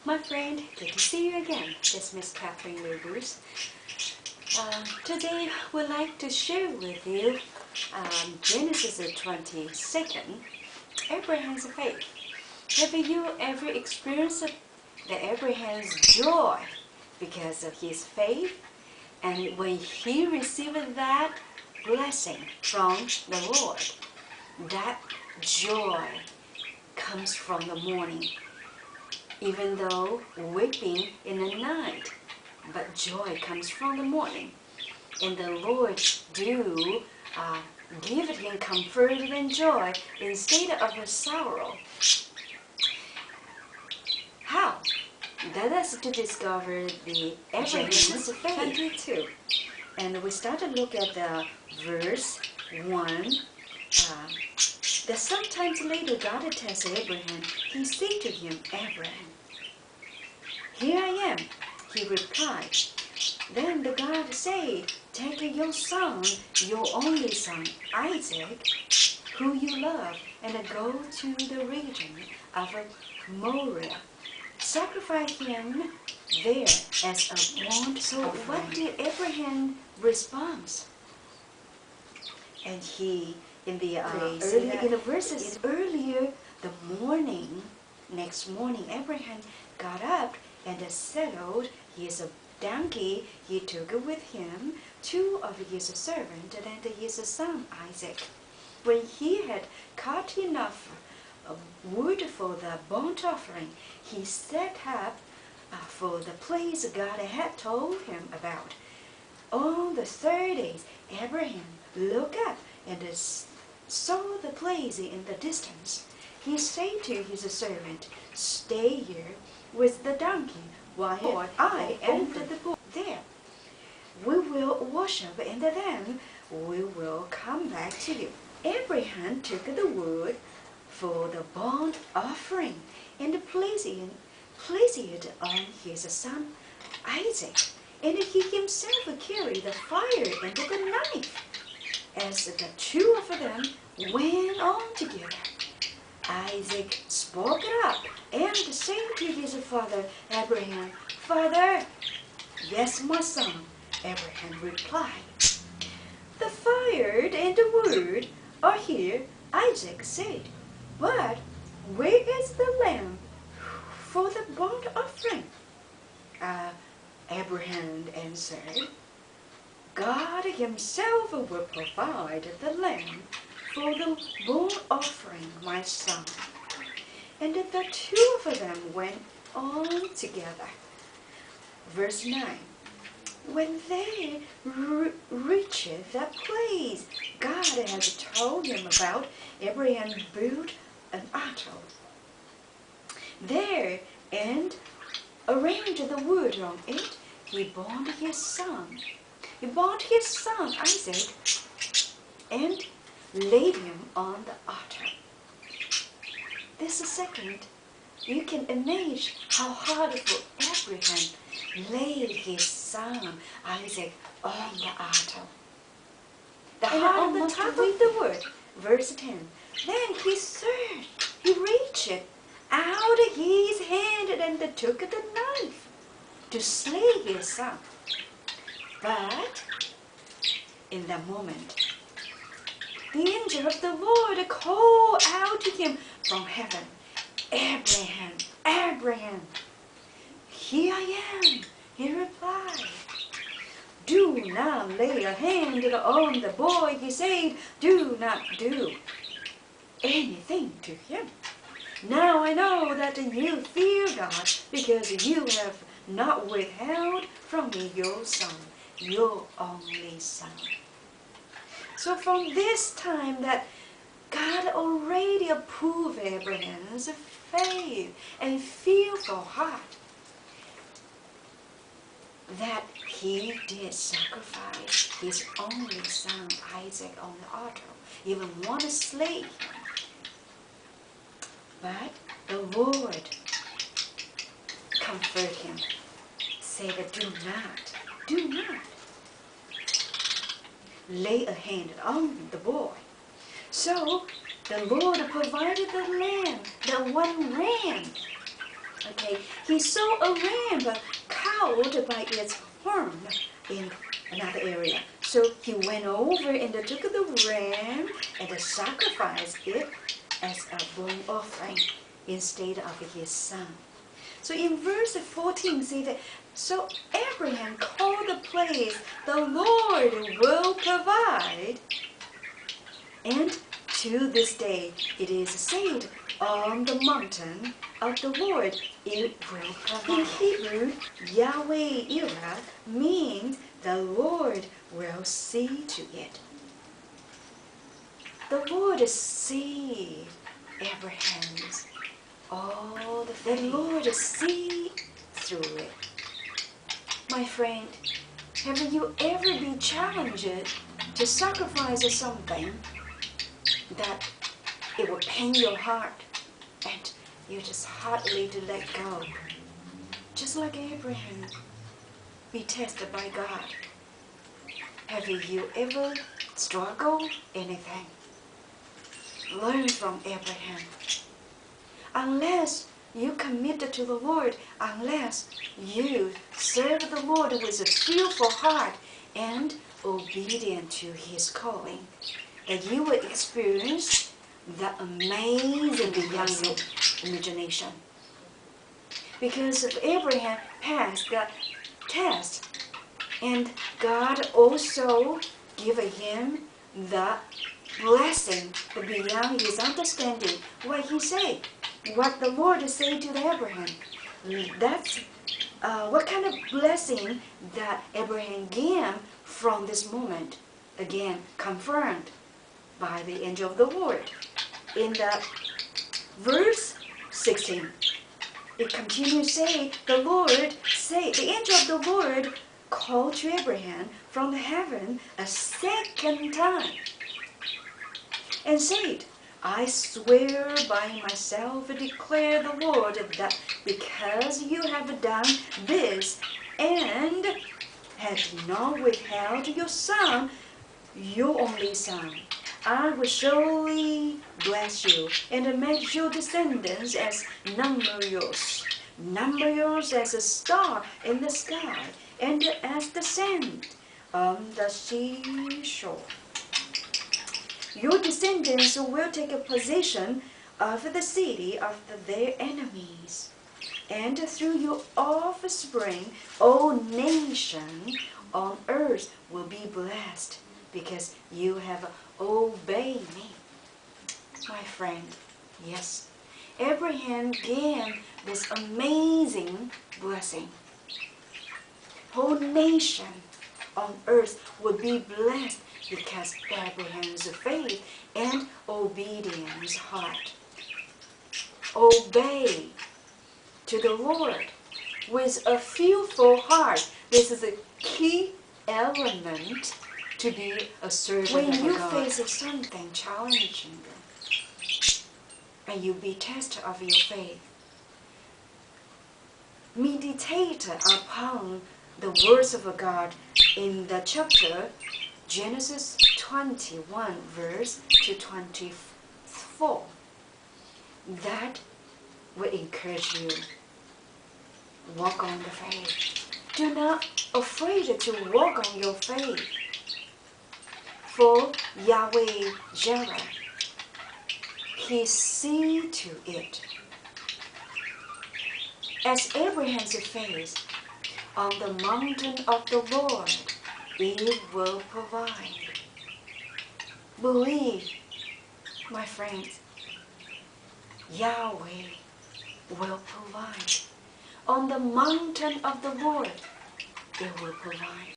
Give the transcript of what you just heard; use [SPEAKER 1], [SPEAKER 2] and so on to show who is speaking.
[SPEAKER 1] My friend, good to see you again. This is Ms.Katherine Liu Bruce. Today we'd like to share with you Genesis 22, Abraham's faith. Have you ever experienced the Abraham's joy because of his faith? And when he received that blessing from the Lord, that joy comes from the morning. Even though weeping in the night, but joy comes from the morning. And the Lord do give him comfort and joy instead of a sorrow. How? That is to discover the Abraham's faith. 22. And we start to look at the verse 1. That sometimes later God tells Abraham, he said to him, Abraham, here I am. He replied. Then the God said, take your son, your only son, Isaac, who you love, and go to the region of Moriah. Sacrifice him there as a burnt offering. So what did Abraham respond? And he, in the verses earlier, next morning, Abraham got up and saddled his donkey. He took with him 2 of his servants and his son Isaac. When he had cut enough wood for the burnt offering, he set up for the place God had told him about. On the 3rd day, Abraham looked up and saw the place in the distance. He said to his servant, stay here with the donkey while I enter the pool. There, we will worship and then we will come back to you. Abraham took the wood for the burnt offering and placed it on his son Isaac, and he himself carried the fire and the knife. As the 2 of them went on together, Isaac spoke up and said to his father Abraham, Father. Yes, my son, Abraham replied. The fire and the wood are here, Isaac said, but where is the lamb for the burnt offering? Abraham answered, God himself will provide the lamb for the burnt offering, my son. And the 2 of them went on together. Verse 9. When they reached that place God had told him about, Abraham built an altar there and arranged the wood on it. He burned his son. He burned his son Isaac and laid him on the altar. This second, you can imagine how hard for Abraham laid his son Isaac on the altar. And on the top of the wood, verse 10. Then he reached out his hand and took the knife to slay his son. But in that moment, the angel of the Lord called out to him from heaven, Abraham, Abraham. Here I am, he replied. Do not lay a hand on the boy, he said. Do not do anything to him. Now I know that you fear God, because you have not withheld from me your son, your only son. So from this time that God already approved Abraham's faith and fearful heart, that he did sacrifice his only son Isaac on the altar, even want to slay him. But the Lord comforted him, said, do not lay a hand on the boy. So the Lord provided the lamb, the one ram, Okay, he saw a ram caught by its horn in another area. So he went over and took the ram and sacrificed it as a burnt offering instead of his son. So in verse 14 say that, so Abraham called the place, the Lord will provide. And to this day it is said, on the mountain of the Lord it will provide. In Hebrew, Yahweh Irah means the Lord will see to it. The Lord see Abraham's all the faith. The Lord see through it. My friend, have you ever been challenged to sacrifice something that it will pain your heart and you just hardly to let go? Just like Abraham, be tested by God. Have you ever struggled anything? Learn from Abraham. Unless you committed to the Lord, unless you serve the Lord with a fearful heart and obedient to His calling, that you will experience the amazing beyond your imagination. Because if Abraham passed the test, and God also gave him the blessing beyond his understanding, what he said, what the Lord said to Abraham. That's what kind of blessing that Abraham gained from this moment. Again, confirmed by the angel of the Lord. In the verse 16, it continues saying, the angel of the Lord called to Abraham from heaven a second time and said, I swear by myself, declare the Lord, that because you have done this and have not withheld your son, your only son, I will surely bless you and make your descendants as numerous as a star in the sky and as the sand on the seashore. Your descendants will take a possession of the city of their enemies, and through your offspring all nations on earth will be blessed, because you have obeyed me. My friend, yes, Abraham gained this amazing blessing. Whole nation on earth will be blessed because Abraham's faith and obedience heart. Obey to the Lord with a fearful heart. This is a key element to be a servant of God. When you face something challenging and you be tested of your faith, meditate upon the words of God in the chapter Genesis 21 verse to 24. That will encourage you. Walk on the faith. Do not afraid to walk on your faith. For Yahweh Jireh, He see to it. As Abraham's faith on the mountain of the Lord, it will provide. Believe, my friends, Yahweh will provide. On the mountain of the Lord, it will provide.